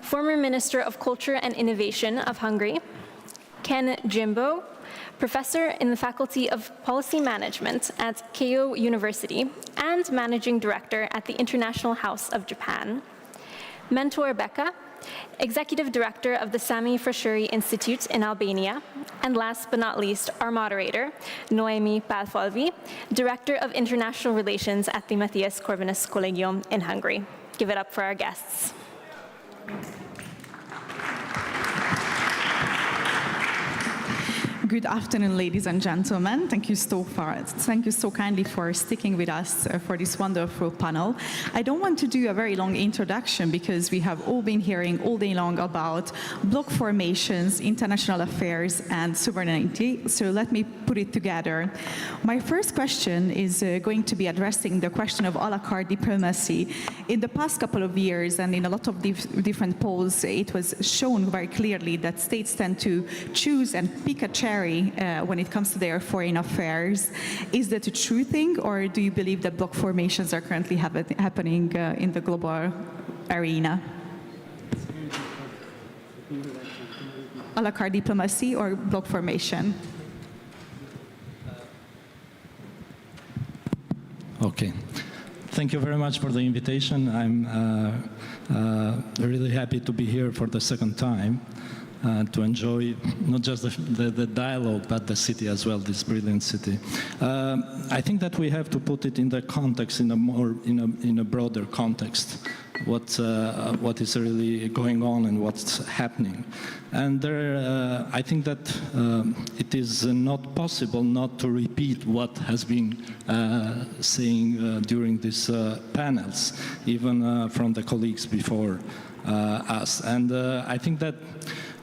former Minister of Culture and Innovation of Hungary, Ken Jimbo, Professor in the Faculty of Policy Management at Keio University and Managing Director at the International House of Japan, Mentor Becca, Executive Director of the Sami Frashuri Institute in Albania, and last but not least, our moderator, Noemi Pálfalvi, Director of International Relations at the Matthias Corvinus Collegium in Hungary. Give it up for our guests. Good afternoon, ladies and gentlemen. Thank you so kindly for sticking with us for this wonderful panel. I don't want to do a very long introduction because we have all been hearing all day long about bloc formations, international affairs, and sovereignty. So let me put it together. My first question is going to be addressing the question of a la carte diplomacy. In the past couple of years, and in a lot of different polls, it was shown very clearly that states tend to choose and pick a chair when it comes to their foreign affairs. Is that a true thing, or do you believe that bloc formations are currently happening in the global arena? A la carte diplomacy or bloc formation? Okay. Thank you very much for the invitation. I'm really happy to be here for the second time. To enjoy not just the dialogue, but the city as well, this brilliant city. I think that we have to put it in the context, in a broader context, what is really going on and what's happening. And I think that it is not possible not to repeat what has been saying during these panels, even from the colleagues before us. And I think that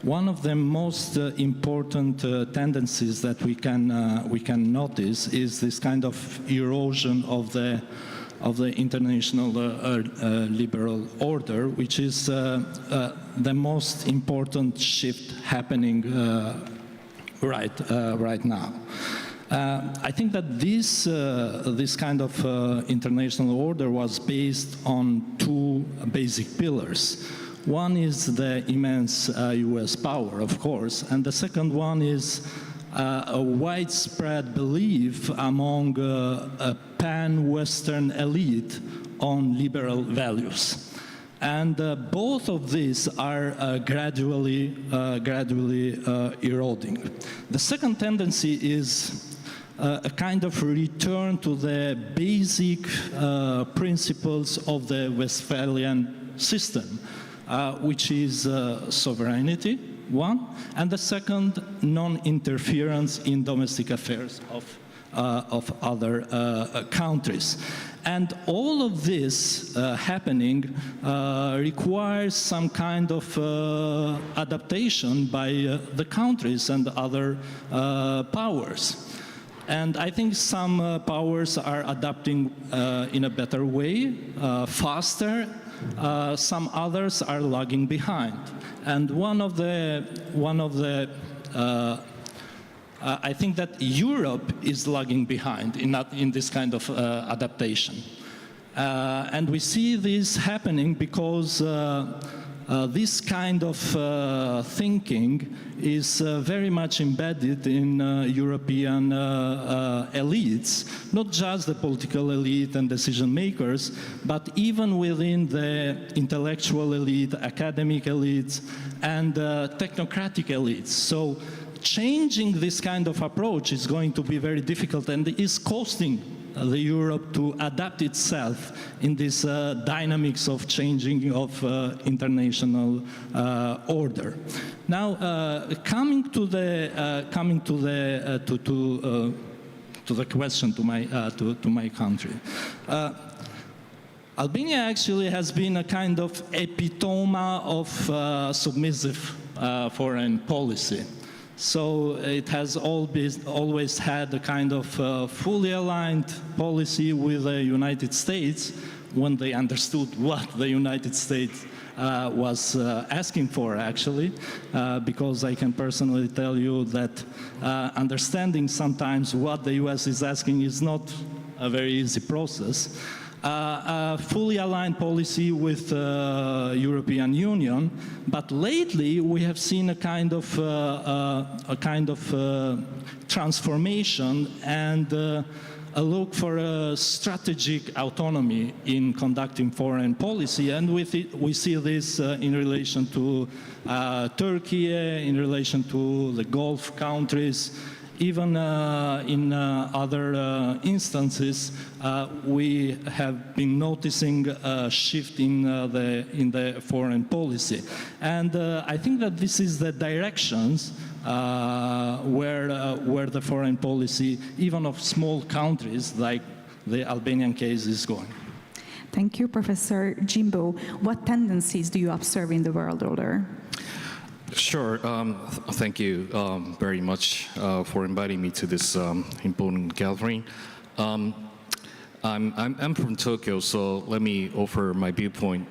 one of the most important tendencies that we can notice is this kind of erosion of the international liberal order, which is the most important shift happening right now. I think that this kind of international order was based on two basic pillars. One is the immense US power, of course, and the second one is a widespread belief among a pan-Western elite on liberal values. And both of these are gradually eroding. The second tendency is a kind of return to the basic principles of the Westphalian system, which is sovereignty, one, and the second, non-interference in domestic affairs of other countries. And all of this happening requires some kind of adaptation by the countries and other powers. And I think some powers are adapting in a better way, faster. Some others are lagging behind, and I think that Europe is lagging behind in this kind of adaptation, and we see this happening because this kind of thinking is very much embedded in European elites, not just the political elite and decision makers, but even within the intellectual elite, academic elites, and technocratic elites. So changing this kind of approach is going to be very difficult and is costing the Europe to adapt itself in this dynamics of changing of international order. Now, coming to the question to my country. Albania actually has been a kind of epitome of submissive foreign policy. So it has always had a kind of fully aligned policy with the United States when they understood what the United States was asking for, actually, because I can personally tell you that understanding sometimes what the US is asking is not a very easy process. a fully aligned policy with European Union, but lately we have seen a kind of transformation and a look for a strategic autonomy in conducting foreign policy, and we see this in relation to Turkey, in relation to the Gulf countries. Even in other instances, we have been noticing a shift in the foreign policy. And I think that this is the directions where the foreign policy, even of small countries like the Albanian case, is going. Thank you, Professor Jimbo. What tendencies do you observe in the world order? Sure. Thank you very much for inviting me to this important gathering. I'm from Tokyo, so let me offer my viewpoint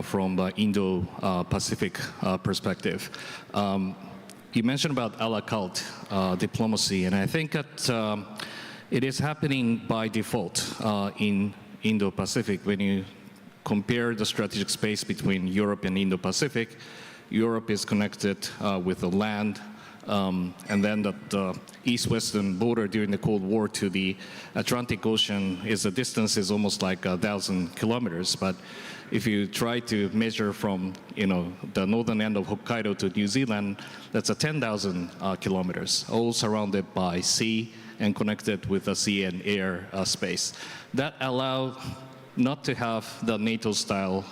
from the Indo-Pacific perspective. You mentioned about a la carte diplomacy, and I think that it is happening by default in Indo-Pacific. When you compare the strategic space between Europe and Indo-Pacific, Europe is connected with the land, and then the east-western border during the Cold War to the Atlantic Ocean the distance is almost like 1,000 kilometers. But if you try to measure from the northern end of Hokkaido to New Zealand, that's 10,000 kilometers, all surrounded by sea and connected with the sea and air space. That allows not to have the NATO-style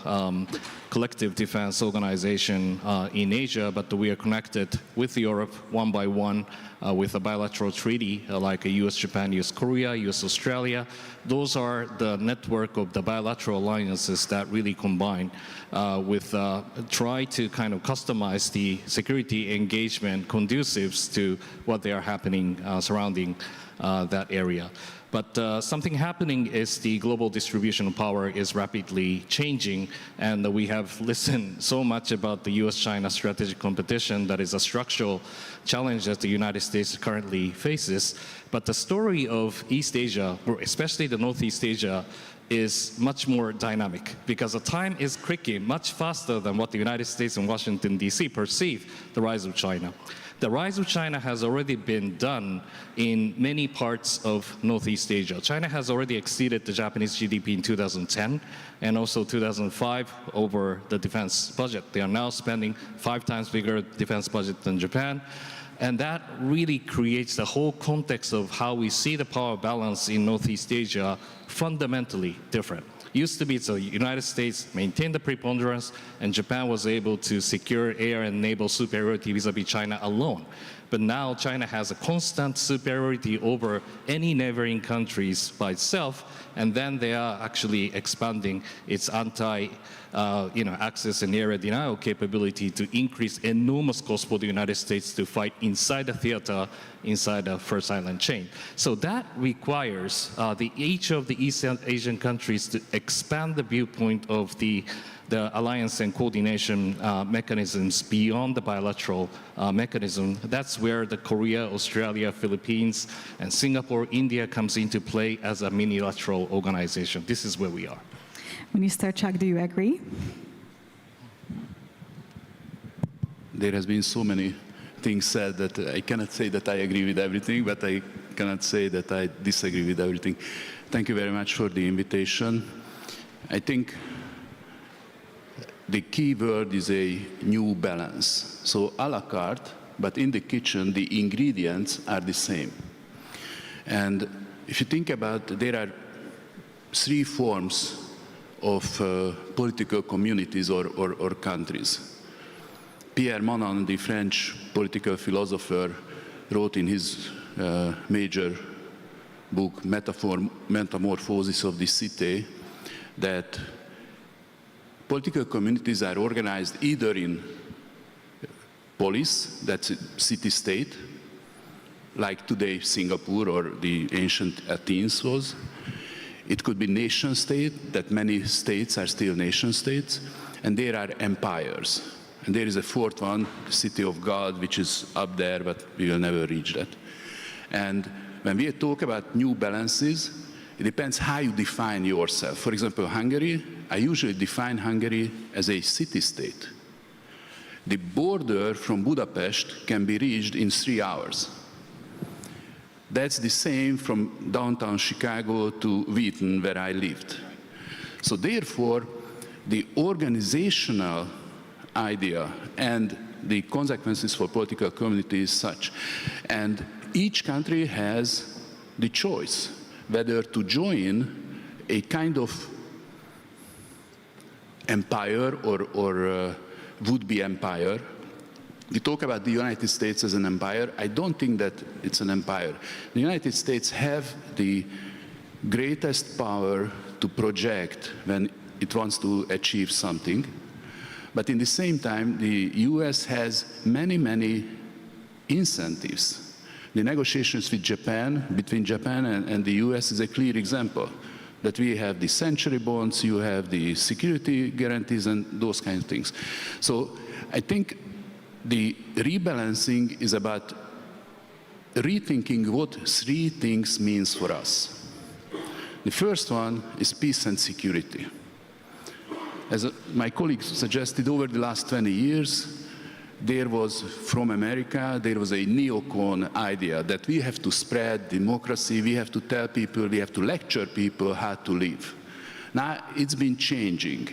collective defense organization in Asia, but we are connected with Europe one by one with a bilateral treaty like US-Japan, US-Korea, US-Australia. Those are the network of the bilateral alliances that really combine with try to kind of customize the security engagement conducive to what they are happening surrounding that area. But something happening is the global distribution of power is rapidly changing, and we have listened so much about the US-China strategic competition that is a structural challenge that the United States currently faces. But the story of East Asia, or especially the Northeast Asia, is much more dynamic because the time is clicking much faster than what the United States and Washington, D.C. perceive the rise of China. The rise of China has already been done in many parts of Northeast Asia. China has already exceeded the Japanese GDP in 2010 and also 2005 over the defense budget. They are now spending 5 times bigger defense budget than Japan. And that really creates the whole context of how we see the power balance in Northeast Asia fundamentally different. Used to be the United States maintained the preponderance and Japan was able to secure air and naval superiority vis-a-vis China alone. But now China has a constant superiority over any neighboring countries by itself, and then they are actually expanding its access and area denial capability to increase enormous cost for the United States to fight inside the theater, inside the First Island chain. So that requires each of the East Asian countries to expand the viewpoint of the alliance and coordination mechanisms beyond the bilateral mechanism. That's where the Korea, Australia, Philippines, and Singapore, India comes into play as a minilateral organization. This is where we are. Minister Chuck, do you agree? There has been so many things said that I cannot say that I agree with everything, but I cannot say that I disagree with everything. Thank you very much for the invitation. I think the key word is a new balance. So a la carte, but in the kitchen, the ingredients are the same. And if you think about, there are 3 forms of political communities or countries. Pierre Manon, the French political philosopher, wrote in his major book, Metamorphosis of the Cité, that political communities are organized either in polis, that's a city-state, like today Singapore or the ancient Athens was. It could be nation-state, that many states are still nation-states, and there are empires. And there is a 4th one, the city of God, which is up there, but we will never reach that. And when we talk about new balances, it depends how you define yourself. For example, Hungary, I usually define Hungary as a city-state. The border from Budapest can be reached in 3 hours. That's the same from downtown Chicago to Wheaton, where I lived. So therefore, the organizational idea and the consequences for political community is such. And each country has the choice whether to join a kind of empire or would-be empire. We talk about the United States as an empire. I don't think that it's an empire. The United States have the greatest power to project when it wants to achieve something. But in the same time, the US has many, many incentives. The negotiations with Japan, between Japan and the US is a clear example. That we have the century bonds, you have the security guarantees and those kinds of things. So I think the rebalancing is about rethinking what 3 things means for us. The first one is peace and security. As my colleagues suggested, over the last 20 years, there was, from America, there was a neocon idea that we have to spread democracy, we have to tell people, we have to lecture people how to live. Now, it's been changing.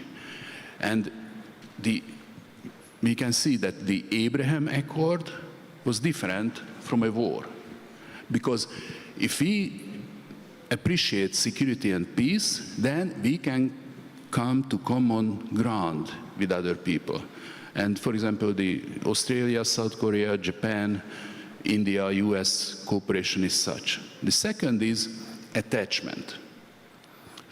And we can see that the Abraham Accord was different from a war. Because if we appreciate security and peace, then we can come to common ground with other people. And for example, the Australia, South Korea, Japan, India, US cooperation is such. The second is attachment.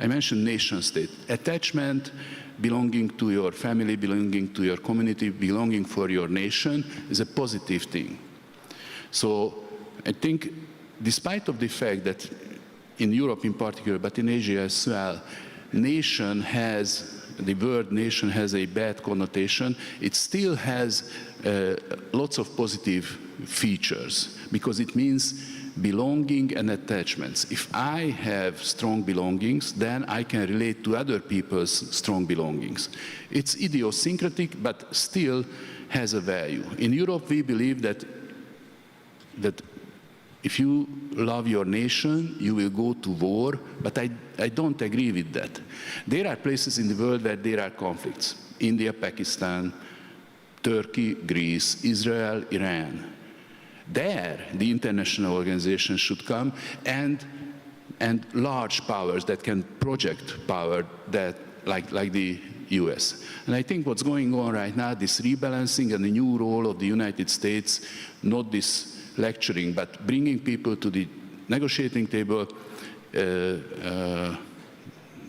I mentioned nation state. Attachment, belonging to your family, belonging to your community, belonging for your nation is a positive thing. So I think despite of the fact that in Europe in particular, but in Asia as well, the word nation has a bad connotation. It still has lots of positive features because it means belonging and attachments. If I have strong belongings, then I can relate to other people's strong belongings. It's idiosyncratic, but still has a value. In Europe, we believe that if you love your nation, you will go to war, but I don't agree with that. There are places in the world where there are conflicts. India, Pakistan, Turkey, Greece, Israel, Iran. There, the international organization should come and large powers that can project power that, like the US. And I think what's going on right now, this rebalancing and the new role of the United States, not this lecturing, but bringing people to the negotiating table,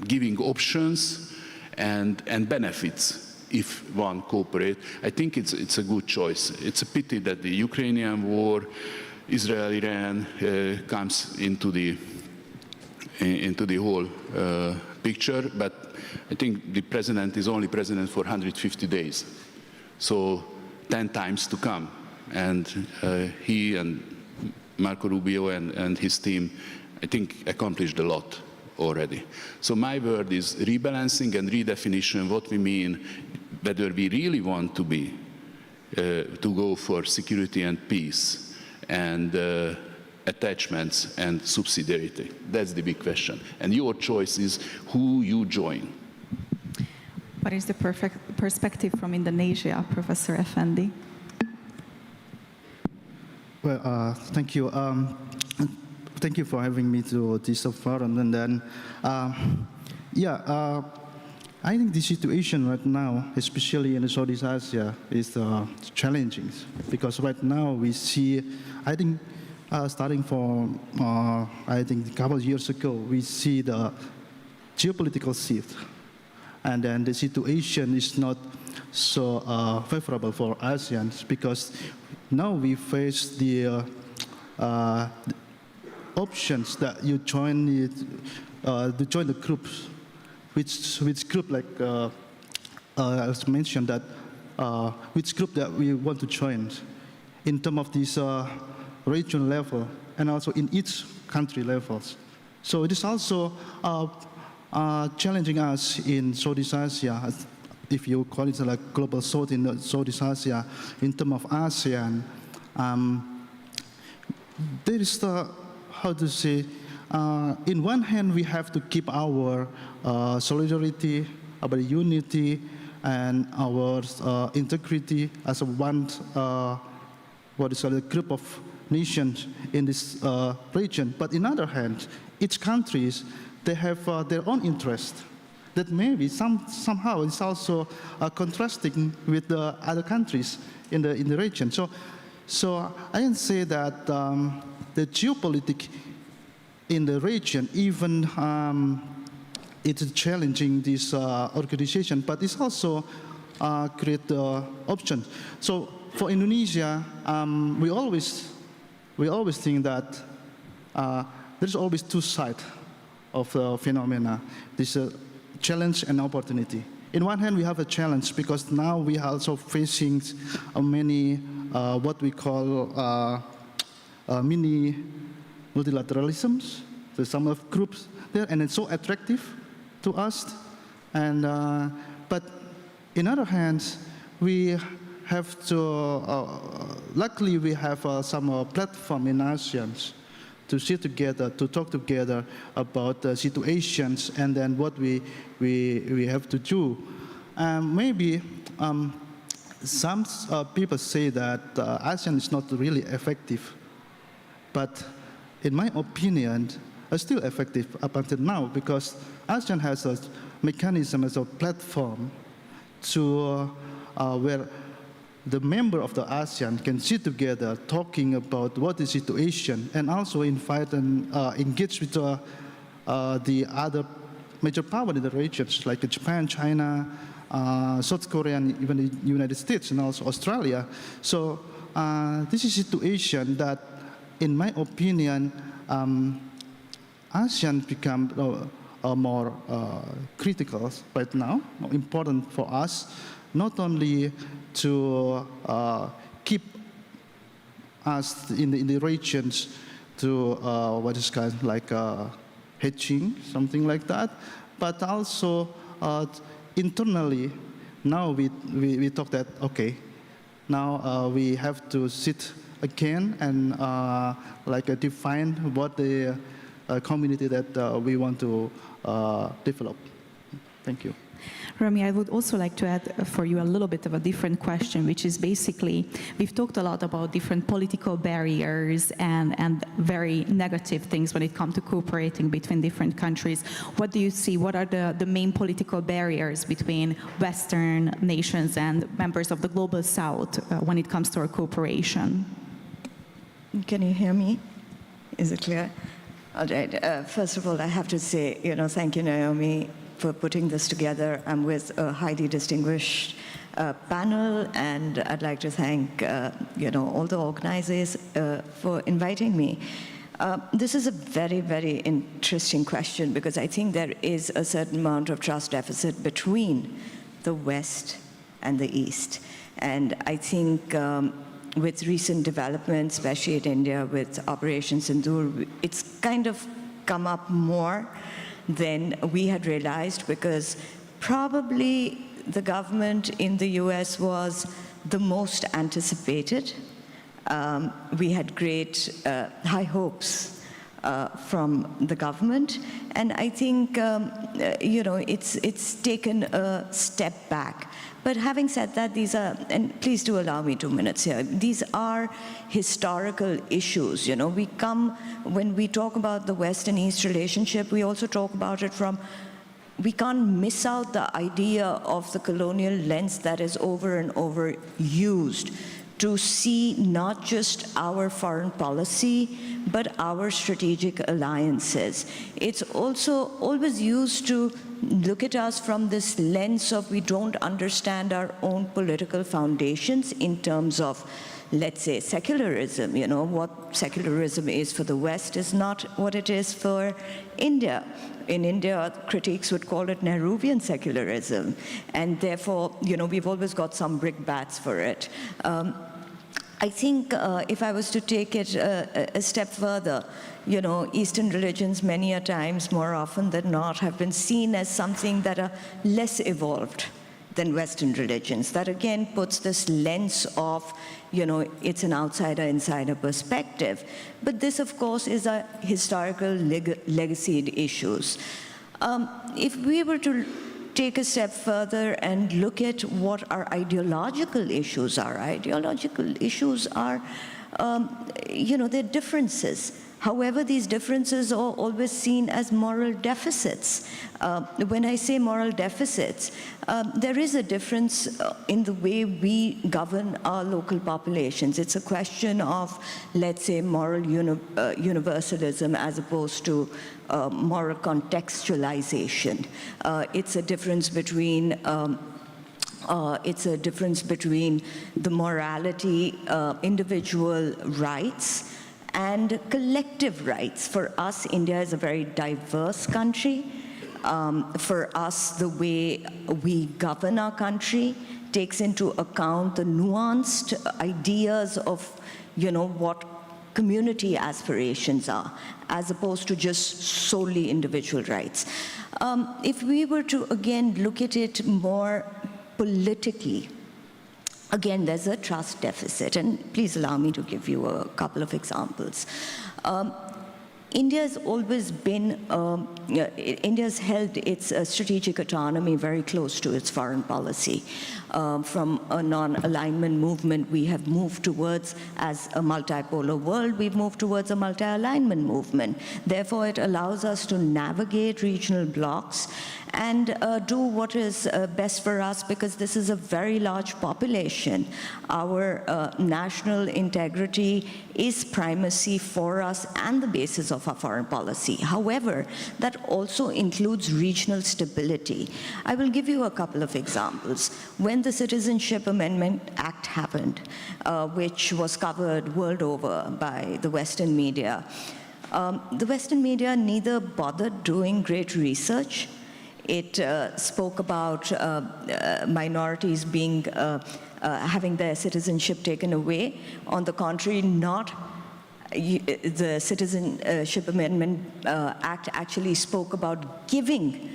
giving options and benefits if one cooperates. I think it's a good choice. It's a pity that the Ukrainian war, Israel-Iran comes into the whole picture, but I think the president is only president for 150 days. So 10 times to come. And he and Marco Rubio and his team, I think, accomplished a lot already. So my word is rebalancing and redefinition what we mean, whether we really want to be, to go for security and peace and attachments and subsidiarity. That's the big question. And your choice is who you join. What is the perfect perspective from Indonesia, Professor Effendi? Well, thank you. Thank you for having me to this forum. And then, I think the situation right now, especially in Southeast Asia, is challenging because right now we see, I think, starting from, I think a couple of years ago, we see the geopolitical shift. And then the situation is not so favorable for ASEAN because now we face the options that you join the groups, which group like as mentioned that which group that we want to join in terms of this regional level and also in each country levels. So it is also challenging us in Southeast Asia, if you call it like global south in Southeast Asia, in terms of ASEAN. There is the, how to say, in one hand, we have to keep our solidarity, our unity, and our integrity as a one, what is called a group of nations in this region. But in other hand, each countries, they have their own interest that maybe somehow is also contrasting with the other countries in the region. So I can say that the geopolitics in the region, even it's challenging this organization, but it's also create options. So for Indonesia, we always think that there's always two sides of the phenomena. This challenge and opportunity. In one hand, we have a challenge because now we are also facing many what we call mini multilateralisms. There's some of groups there, and it's so attractive to us. And but in other hands, we have to. Luckily, we have some platform in ASEAN to sit together, to talk together about the situations, and then what we have to do. Maybe some people say that ASEAN is not really effective, but in my opinion, it's still effective up until now because ASEAN has a mechanism as a platform to where the member of the ASEAN can sit together talking about what is the situation and also invite and engage with the other major power in the regions like Japan, China, South Korea, and even the United States and also Australia. So this is a situation that, in my opinion, ASEAN become more critical right now, more important for us, not only to keep us in the regions to what is kind of like hedging, something like that, but also internally. Now we talk that, okay, now we have to sit again and define what the community that we want to develop. Thank you. Rami, I would also like to add for you a little bit of a different question, which is basically, we've talked a lot about different political barriers and very negative things when it comes to cooperating between different countries. What do you see? What are the main political barriers between Western nations and members of the Global South when it comes to our cooperation? Can you hear me? Is it clear? All right. First of all, I have to say, thank you, Naomi, for putting this together. I'm with a highly distinguished panel, and I'd like to thank, all the organizers for inviting me. This is a very, very interesting question because I think there is a certain amount of trust deficit between the West and the East. And I think with recent developments, especially in India with Operation Sindoor, it's kind of come up more than we had realized because probably the government in the US was the most anticipated. We had great high hopes from the government, and I think it's taken a step back. But having said that, these are, and please do allow me 2 minutes here, these are historical issues. When we talk about the West and East relationship, we also talk about it from, we can't miss out the idea of the colonial lens that is over and over used to see not just our foreign policy, but our strategic alliances. It's also always used to look at us from this lens of we don't understand our own political foundations in terms of, let's say, secularism. What secularism is for the West is not what it is for India. In India, critics would call it Nehruvian secularism. And therefore, we've always got some brickbats for it. I think if I was to take it a step further, you know, Eastern religions many a times, more often than not, have been seen as something that are less evolved than Western religions. That again puts this lens of, you know, it's an outsider-insider perspective. But this, of course, is a historical legacy issues. If we were to take a step further and look at what our ideological issues are, you know, they're differences. However, these differences are always seen as moral deficits. When I say moral deficits, there is a difference in the way we govern our local populations. It's a question of, let's say, moral universalism as opposed to moral contextualization. It's a difference between the morality, individual rights, and collective rights. For us, India is a very diverse country. For us, the way we govern our country takes into account the nuanced ideas of, you know, what community aspirations are, as opposed to just solely individual rights. If we were to, again, look at it more politically, again, there's a trust deficit, and please allow me to give you a couple of examples. India has always been, India's held its strategic autonomy very close to its foreign policy. From a non-alignment movement, we have moved towards, as a multipolar world, we've moved towards a multi-alignment movement. Therefore, it allows us to navigate regional blocks and do what is best for us, because this is a very large population. Our national integrity is primacy for us and the basis of our foreign policy. However, that also includes regional stability. I will give you a couple of examples. When the Citizenship Amendment Act happened, which was covered world over by the Western media, the Western media neither bothered doing great research. It spoke about minorities being, having their citizenship taken away. On the contrary, the Citizenship Amendment Act actually spoke about giving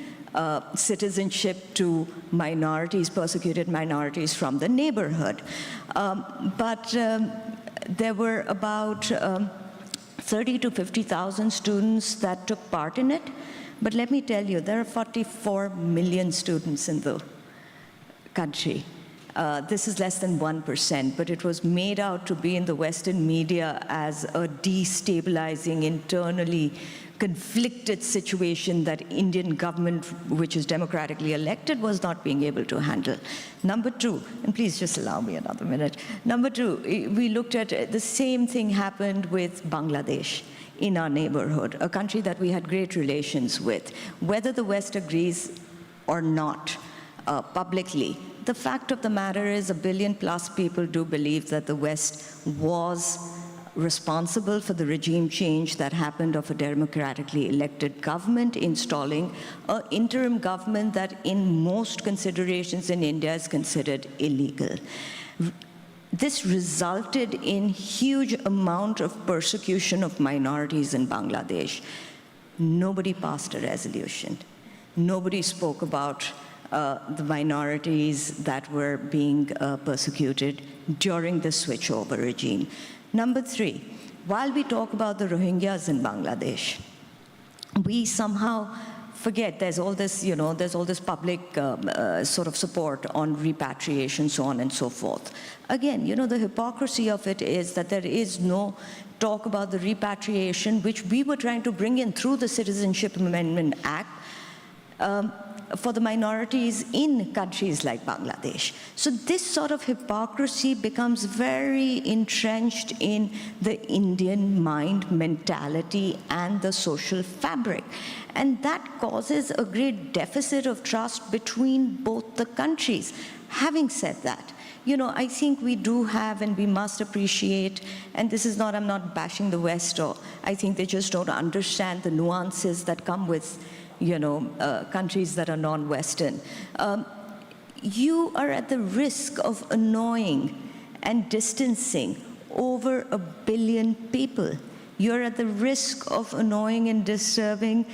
citizenship to minorities, persecuted minorities from the neighborhood. But there were about 30 to 50,000 students that took part in it. But let me tell you, there are 44 million students in the country. This is less than 1%, but it was made out to be in the Western media as a destabilizing, internally conflicted situation that Indian government, which is democratically elected, was not being able to handle. Number two, and please just allow me another minute. Number two, we looked at the same thing happened with Bangladesh in our neighborhood, a country that we had great relations with. Whether the West agrees or not publicly, the fact of the matter is 1 billion plus people do believe that the West was responsible for the regime change that happened of a democratically elected government installing an interim government that in most considerations in India is considered illegal. This resulted in huge amount of persecution of minorities in Bangladesh. Nobody passed a resolution. Nobody spoke about the minorities that were being persecuted during the switchover regime. Number three, while we talk about the Rohingyas in Bangladesh, we somehow forget there's all this, you know, there's all this public sort of support on repatriation, so on and so forth. Again, you know, the hypocrisy of it is that there is no talk about the repatriation, which we were trying to bring in through the Citizenship Amendment Act, for the minorities in countries like Bangladesh. So this sort of hypocrisy becomes very entrenched in the Indian mind, mentality, and the social fabric. And that causes a great deficit of trust between both the countries. Having said that, you know, I think we do have and we must appreciate, and this is not, I'm not bashing the West, or I think they just don't understand the nuances that come with, you know, countries that are non-Western. You are at the risk of annoying and distancing over 1 billion people. You're at the risk of annoying and disturbing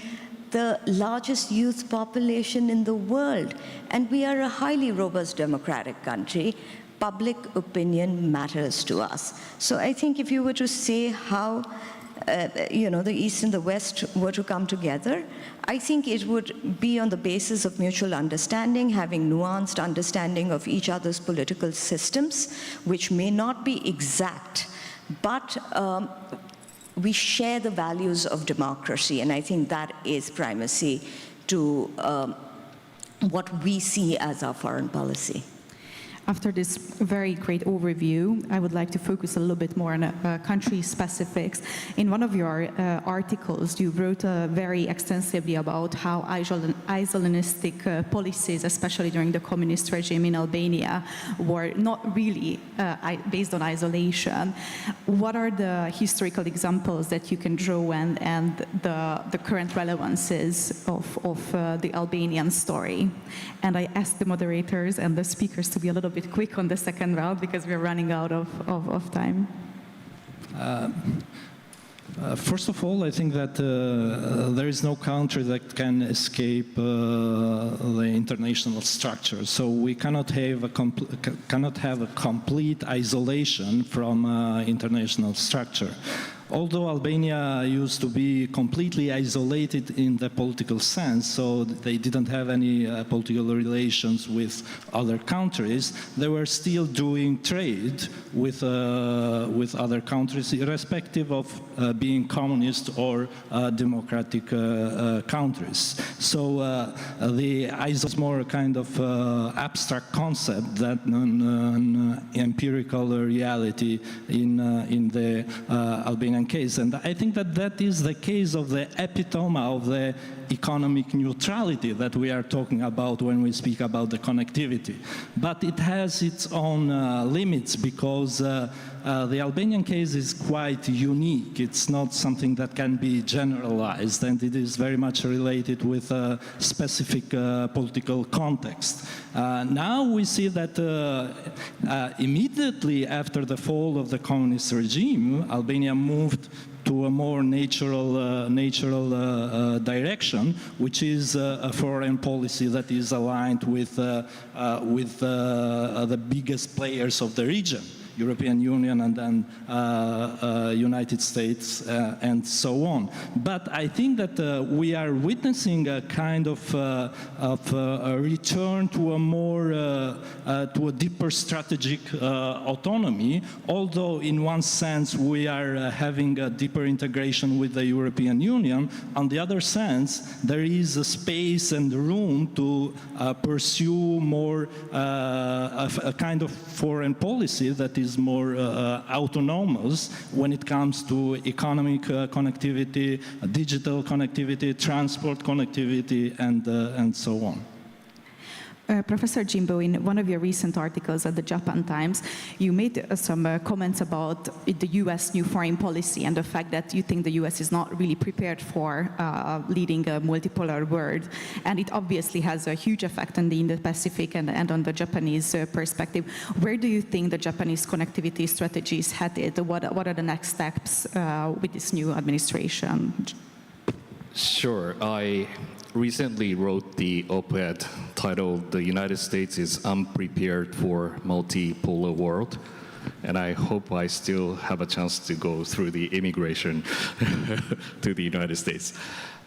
the largest youth population in the world. And we are a highly robust democratic country. Public opinion matters to us. So I think if you were to say how the East and the West were to come together, I think it would be on the basis of mutual understanding, having nuanced understanding of each other's political systems, which may not be exact, but we share the values of democracy, and I think that is primacy to what we see as our foreign policy. After this very great overview, I would like to focus a little bit more on country specifics. In one of your articles, you wrote very extensively about how isolationistic policies, especially during the communist regime in Albania, were not really based on isolation. What are the historical examples that you can draw and the current relevances of the Albanian story? And I asked the moderators and the speakers to be a little bit quick on the second round because we're running out of time. First of all, I think that there is no country that can escape the international structure. So we cannot have a complete isolation from international structure. Although Albania used to be completely isolated in the political sense, so they didn't have any political relations with other countries, they were still doing trade with other countries, irrespective of being communist or democratic countries. So the isolation is more a kind of abstract concept than an empirical reality in the Albanian case. And I think that that is the case of the epitome of the economic neutrality that we are talking about when we speak about the connectivity. But it has its own limits because the Albanian case is quite unique. It's not something that can be generalized, and it is very much related with a specific political context. Now we see that immediately after the fall of the communist regime, Albania moved to a more natural direction, which is a foreign policy that is aligned with the biggest players of the region. European Union and then United States and so on. But I think that we are witnessing a kind of a return to a more, to a deeper strategic autonomy, although in one sense we are having a deeper integration with the European Union. On the other sense, there is a space and room to pursue more a kind of foreign policy that is more autonomous when it comes to economic connectivity, digital connectivity, transport connectivity, and so on. Professor Jimbo, in one of your recent articles at the Japan Times, you made some comments about the U.S. new foreign policy and the fact that you think the U.S. is not really prepared for leading a multipolar world. And it obviously has a huge effect on the Indo-Pacific and on the Japanese perspective. Where do you think the Japanese connectivity strategy is headed? What are the next steps with this new administration? Sure. I recently wrote the op-ed titled "The United States is Unprepared for Multipolar World," and I hope I still have a chance to go through the immigration to the United States.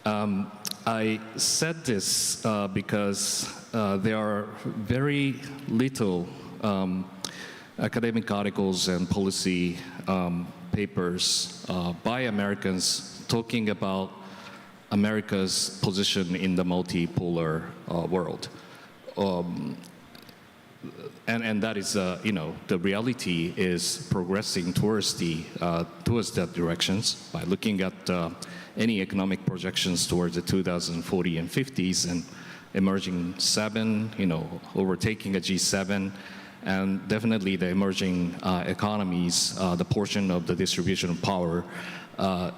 I said this because there are very little academic articles and policy papers by Americans talking about America's position in the multipolar world. And that is, the reality is progressing towards that directions by looking at any economic projections towards the 2040 and 50s and emerging 7, overtaking a G7, and definitely the emerging economies, the portion of the distribution of power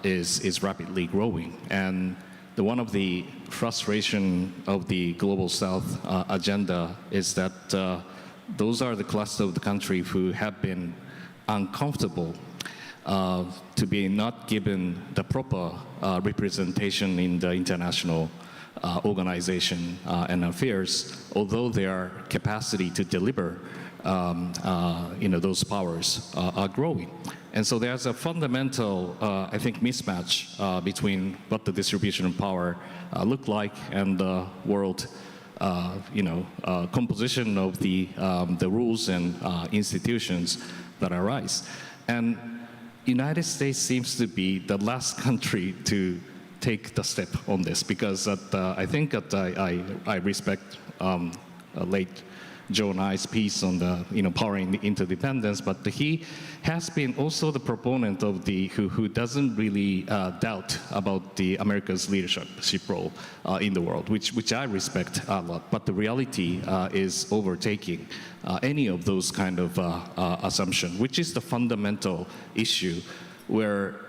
is rapidly growing. And one of the frustration of the Global South agenda is that those are the cluster of the country who have been uncomfortable to be not given the proper representation in the international organization and affairs, although their capacity to deliver those powers are growing. And so there's a fundamental, I think, mismatch between what the distribution of power look like and the world composition of the rules and institutions that arise. And United States seems to be the last country to take the step on this, because I think that I respect late Joe Nye's piece on the powering the interdependence, but he has been also the proponent of who doesn't really doubt about the America's leadership role in the world, which I respect a lot. But the reality is overtaking any of those kind of assumptions, which is the fundamental issue where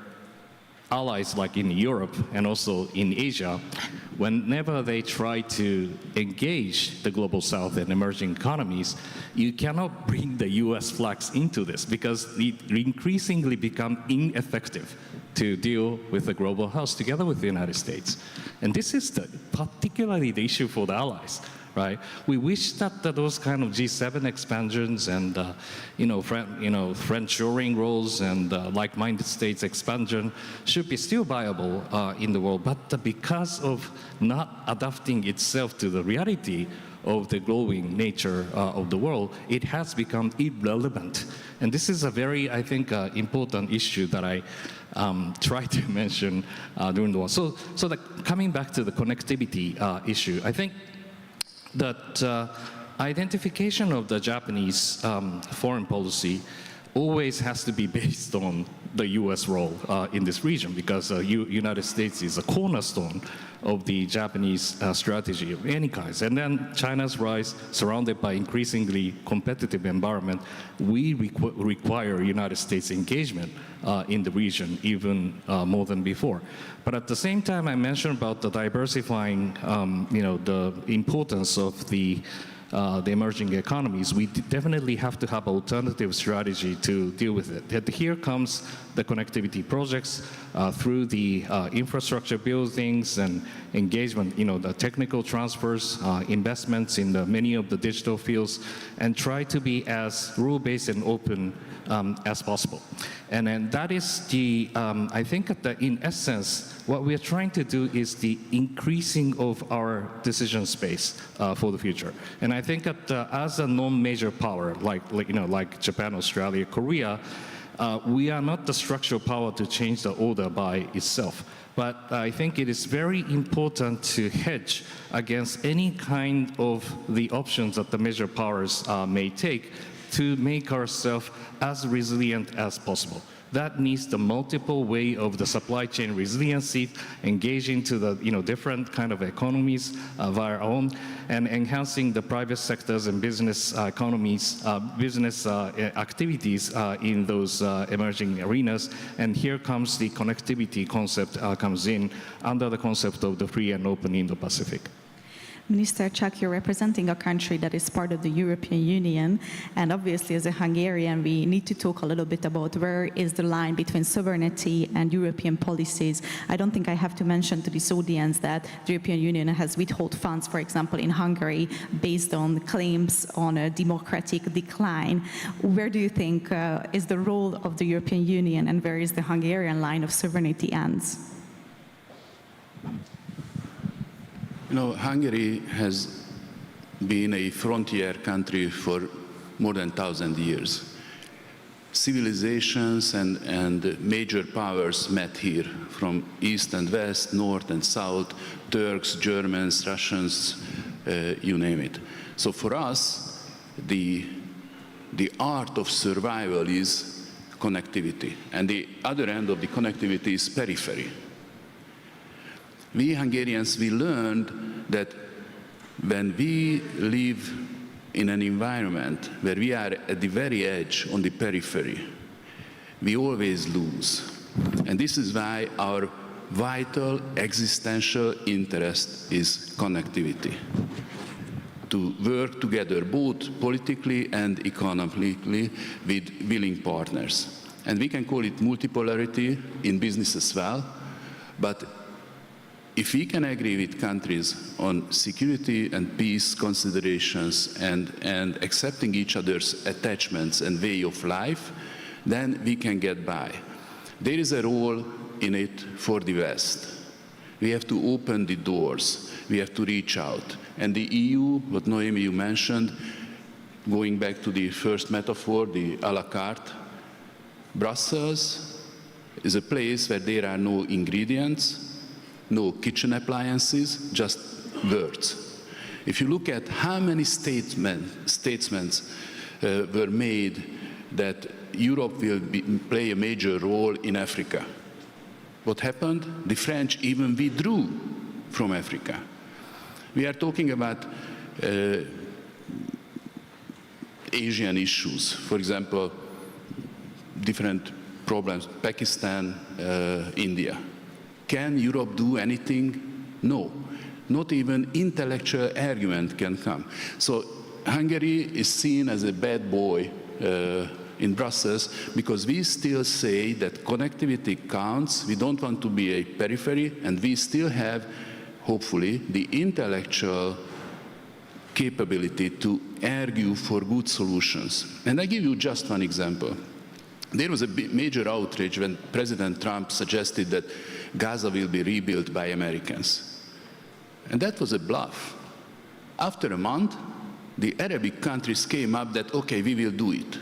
allies like in Europe and also in Asia, whenever they try to engage the global south and emerging economies, you cannot bring the US flags into this because it increasingly become ineffective to deal with the global house together with the United States. And this is particularly the issue for the allies. Right? We wish that those kind of G7 expansions and friend-shoring roles and like-minded states expansion should be still viable in the world, but because of not adapting itself to the reality of the growing nature of the world, it has become irrelevant. And this is a very, I think, important issue that I try to mention during the war. So coming back to the connectivity issue, I think that identification of the Japanese foreign policy always has to be based on the US role in this region, because United States is a cornerstone of the Japanese strategy of any kinds. And then China's rise, surrounded by increasingly competitive environment, we require United States engagement in the region even more than before. But at the same time, I mentioned about the diversifying, the importance of the emerging economies. We definitely have to have alternative strategy to deal with it. And here comes the connectivity projects through the infrastructure buildings and engagement, the technical transfers, investments in many of the digital fields, and try to be as rule-based and open as possible. And then that is I think that in essence, what we are trying to do is the increasing of our decision space for the future. And I think that as a non-major power, like Japan, Australia, Korea, we are not the structural power to change the order by itself. But I think it is very important to hedge against any kind of the options that the major powers may take to make ourselves as resilient as possible. That needs the multiple way of the supply chain resiliency, engaging to the different kind of economies of our own, and enhancing the private sectors and business economies, business activities in those emerging arenas. And here comes the connectivity concept comes in under the concept of the free and open Indo-Pacific. Minister Chuck, you're representing a country that is part of the European Union, and obviously as a Hungarian, we need to talk a little bit about where is the line between sovereignty and European policies. I don't think I have to mention to this audience that the European Union has withheld funds, for example, in Hungary, based on claims on a democratic decline. Where do you think is the role of the European Union, and where is the Hungarian line of sovereignty ends? Hungary has been a frontier country for more than 1,000 years. Civilizations and major powers met here, from east and west, north and south, Turks, Germans, Russians, you name it. So for us, the art of survival is connectivity, and the other end of the connectivity is periphery. We Hungarians, we learned that when we live in an environment where we are at the very edge, on the periphery, we always lose. And this is why our vital existential interest is connectivity. to work together both politically and economically with willing partners. And we can call it multipolarity in business as well, but if we can agree with countries on security and peace considerations and accepting each other's attachments and way of life, then we can get by. There is a role in it for the West. We have to open the doors. We have to reach out. And the EU, what Noemi, you mentioned, going back to the first metaphor, the à la carte, Brussels is a place where there are no ingredients, no kitchen appliances, just words. If you look at how many statements were made that Europe will play a major role in Africa, what happened? The French even withdrew from Africa. We are talking about Asian issues, for example, different problems, Pakistan, India. Can Europe do anything? No. Not even intellectual argument can come. So Hungary is seen as a bad boy in Brussels because we still say that connectivity counts. We don't want to be a periphery, and we still have, hopefully, the intellectual capability to argue for good solutions. And I give you just one example. There was a major outrage when President Trump suggested that Gaza will be rebuilt by Americans. And that was a bluff. After a month, the Arabic countries came up that, okay, we will do it.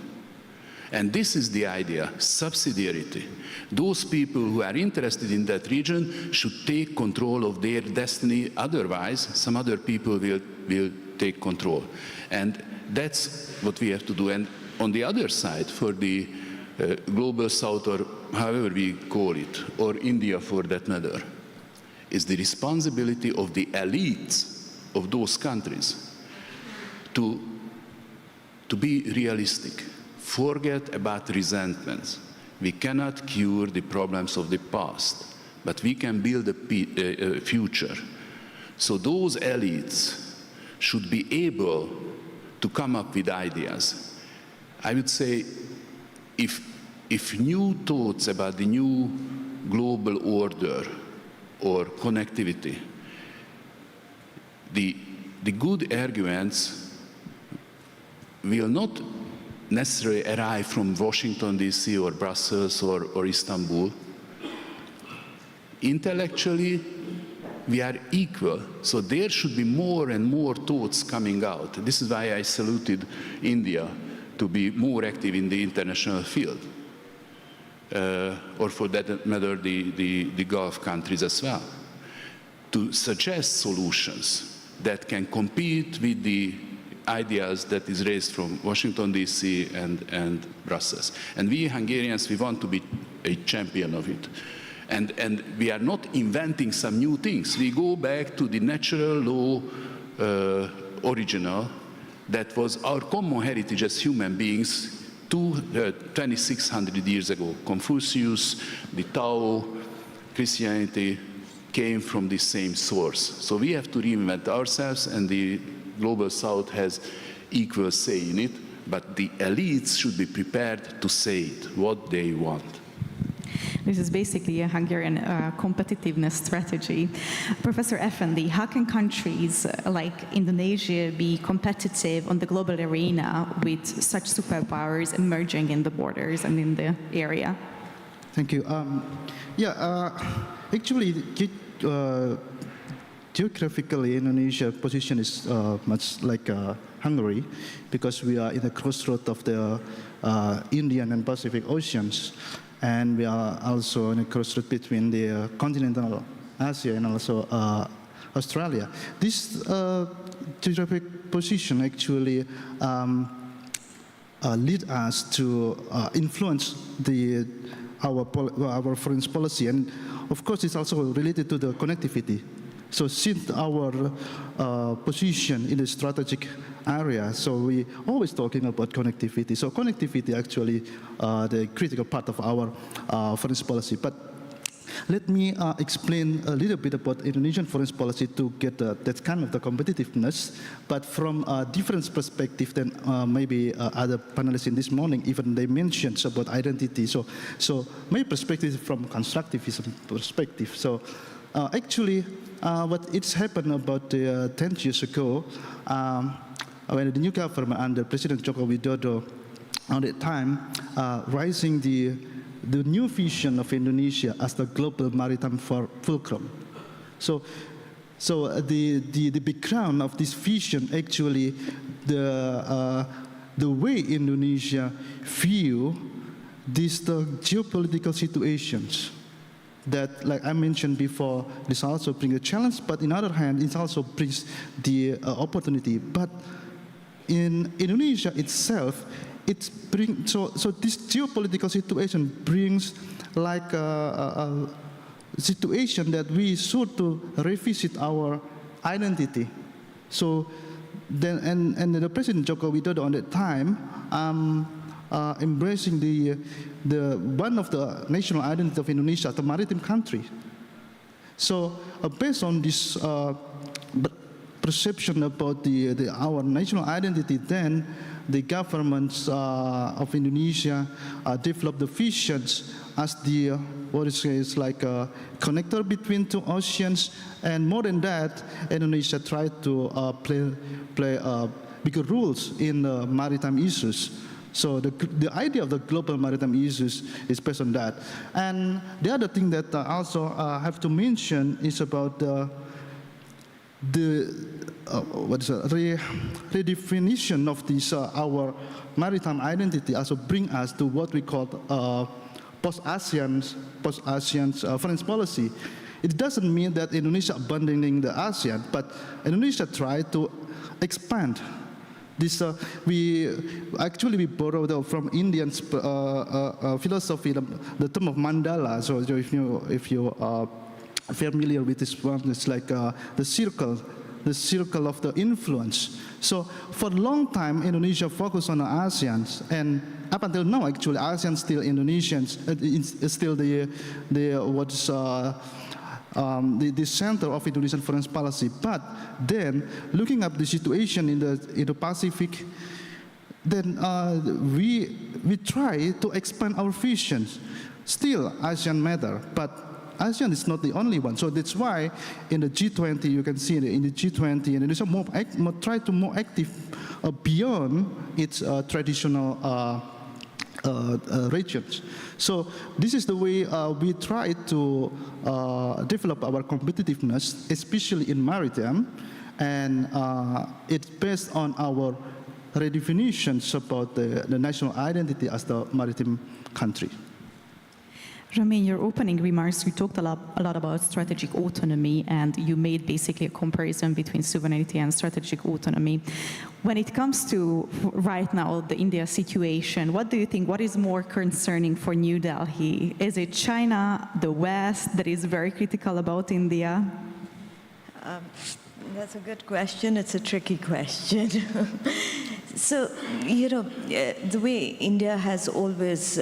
And this is the idea, subsidiarity. Those people who are interested in that region should take control of their destiny, otherwise some other people will take control. And that's what we have to do. And on the other side, for the global south, or however we call it, or India for that matter, is the responsibility of the elites of those countries to be realistic. Forget about resentments. We cannot cure the problems of the past, but we can build a future. So those elites should be able to come up with ideas. I would say if new thoughts about the new global order or connectivity, the good arguments will not necessarily arrive from Washington, D.C. or Brussels or Istanbul. Intellectually, we are equal, so there should be more and more thoughts coming out. This is why I saluted India to be more active in the international field, or for that matter, the Gulf countries as well, to suggest solutions that can compete with the ideas that is raised from Washington, D.C. and Brussels. And we Hungarians, we want to be a champion of it. And we are not inventing some new things. We go back to the natural law original that was our common heritage as human beings 2,600 years ago. Confucius, the Tao, Christianity came from the same source. So we have to reinvent ourselves, and the Global South has equal say in it, but the elites should be prepared to say it, what they want. This is basically a Hungarian competitiveness strategy. Professor Effendi, how can countries like Indonesia be competitive on the global arena with such superpowers emerging in the borders and in the area? Thank you. Actually, geographically, Indonesia's position is much like Hungary, because we are in the crossroads of the Indian and Pacific Oceans, and we are also in a crossroads between the continental Asia and also Australia. This geographic position actually lead us to influence our foreign policy, and of course it's also related to the connectivity. So since our position in the strategic area, so we always talking about connectivity. So connectivity actually the critical part of our foreign policy. But Let me explain a little bit about Indonesian foreign policy to get that kind of the competitiveness, but from a different perspective than maybe other panelists in this morning, even they mentioned about identity. So my perspective is from constructivism perspective. So actually, what it's happened about 10 years ago, when the new government under President Joko Widodo, at that time, raising the new vision of Indonesia as the global maritime fulcrum. So the background of this vision, actually, the way Indonesia view these the geopolitical situations that, like I mentioned before, this also brings a challenge, but on the other hand, it also brings the opportunity. But in Indonesia itself, it brings, so this geopolitical situation brings like a situation that we should to revisit our identity. So then, and the President Joko Widodo on that time embracing the one of the national identity of Indonesia, the maritime country. So based on this perception about our national identity, then the governments of Indonesia developed the visions as the what is like a connector between two oceans, and more than that, Indonesia tried to play bigger roles in maritime issues. So the idea of the global maritime issues is based on that. And the other thing that I also have to mention is about redefinition of this our maritime identity also bring us to what we call post-ASEAN foreign policy. It doesn't mean that Indonesia abandoning the ASEAN, but Indonesia tried to expand. This we borrowed from Indian philosophy, the term of mandala. So if you are familiar with this one, it's like the circle of the influence. So for a long time, Indonesia focused on the ASEAN, and up until now, actually, ASEAN still Indonesians, is still the center of Indonesian foreign policy. But then, looking at the situation in the Pacific, then we try to expand our visions. Still, ASEAN matter, but ASEAN is not the only one. So that's why in the G20, you can see in the G20, Indonesia try to more active beyond its traditional regions. So this is the way we try to develop our competitiveness, especially in maritime, and it's based on our redefinitions about the national identity as the maritime country. Rami, in your opening remarks, you talked a lot about strategic autonomy, and you made basically a comparison between sovereignty and strategic autonomy. When it comes to right now the India situation, what do you think? What is more concerning for New Delhi? Is it China, the West, that is very critical about India? That's a good question. It's a tricky question. So, the way India has always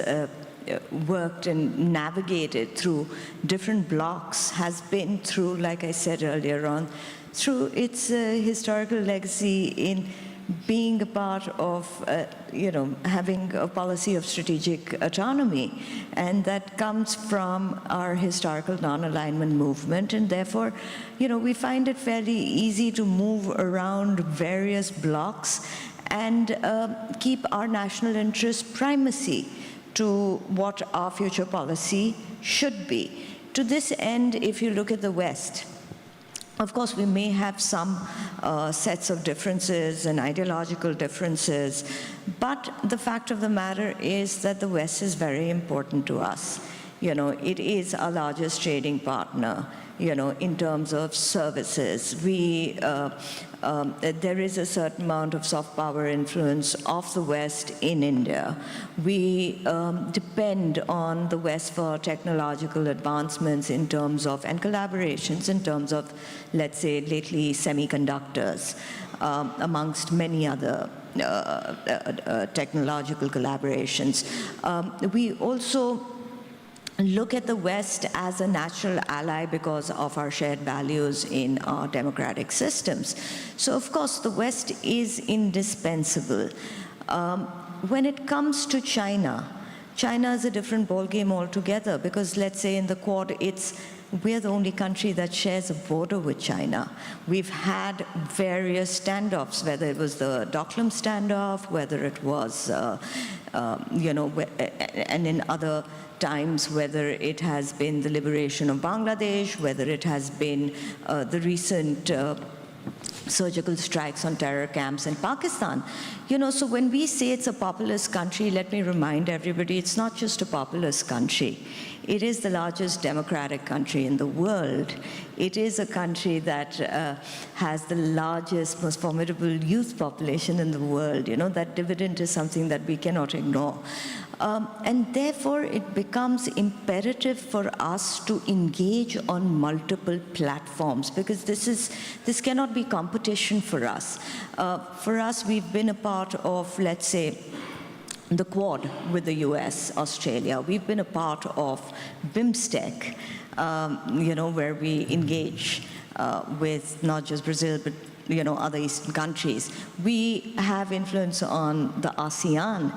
worked and navigated through different blocks has been through, like I said earlier on, through its historical legacy in being a part of, having a policy of strategic autonomy. And that comes from our historical non-alignment movement. And therefore, we find it fairly easy to move around various blocks and keep our national interest primacy to what our future policy should be. To this end, if you look at the West, of course, we may have some sets of differences and ideological differences, but the fact of the matter is that the West is very important to us. It is our largest trading partner, in terms of services. There is a certain amount of soft power influence of the West in India. We depend on the West for technological advancements in terms of, and collaborations in terms of, let's say, lately semiconductors, amongst many other technological collaborations. We also look at the West as a natural ally because of our shared values in our democratic systems. So of course, the West is indispensable. When it comes to China, China is a different ballgame altogether because let's say in the Quad, we're the only country that shares a border with China. We've had various standoffs, whether it was the Doklam standoff, whether it was, and in other times, whether it has been the liberation of Bangladesh, whether it has been the recent surgical strikes on terror camps in Pakistan. So when we say it's a populous country, let me remind everybody, it's not just a populous country. It is the largest democratic country in the world. It is a country that has the largest, most formidable youth population in the world. That dividend is something that we cannot ignore. And therefore, it becomes imperative for us to engage on multiple platforms because this cannot be competition for us. For us, we've been a part of, let's say, the Quad with the US, Australia. We've been a part of BIMSTEC, where we engage with not just Brazil, but other Eastern countries. We have influence on the ASEAN.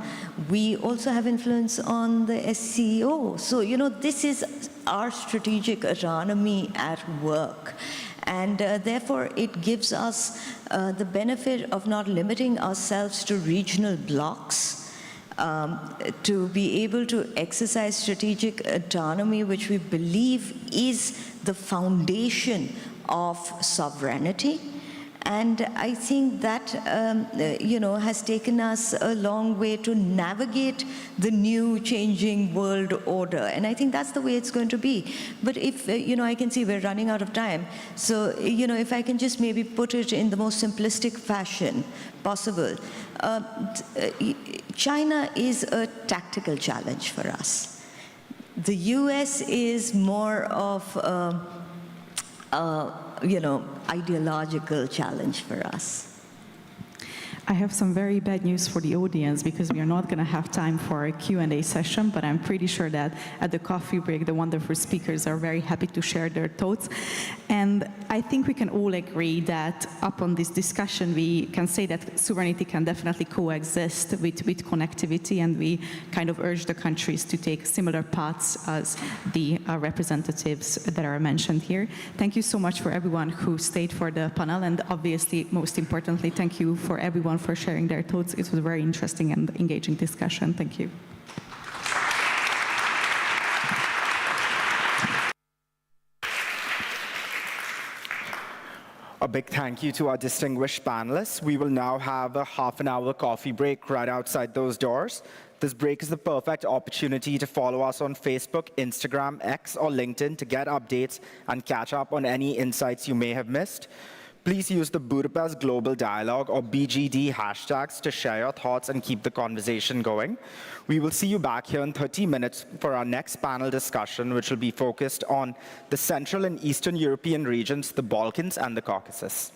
We also have influence on the SCO. So, this is our strategic autonomy at work. And therefore, it gives us the benefit of not limiting ourselves to regional blocks, to be able to exercise strategic autonomy, which we believe is the foundation of sovereignty. And I think that, has taken us a long way to navigate the new changing world order. And I think that's the way it's going to be. But if, I can see we're running out of time. So, if I can just maybe put it in the most simplistic fashion possible. China is a tactical challenge for us. The US is more of ideological challenge for us. I have some very bad news for the audience because we are not going to have time for a Q&A session, but I'm pretty sure that at the coffee break, the wonderful speakers are very happy to share their thoughts. And I think we can all agree that upon this discussion, we can say that sovereignty can definitely coexist with connectivity, and we kind of urge the countries to take similar paths as the representatives that are mentioned here. Thank you so much for everyone who stayed for the panel, and obviously, most importantly, thank you for everyone for sharing their thoughts. It was a very interesting and engaging discussion. Thank you. A big thank you to our distinguished panelists. We will now have a half-an-hour coffee break right outside those doors. This break is the perfect opportunity to follow us on Facebook, Instagram, X, or LinkedIn to get updates and catch up on any insights you may have missed. Please use the Budapest Global Dialogue or BGD hashtags to share your thoughts and keep the conversation going. We will see you back here in 30 minutes for our next panel discussion, which will be focused on the Central and Eastern European regions, the Balkans, and the Caucasus.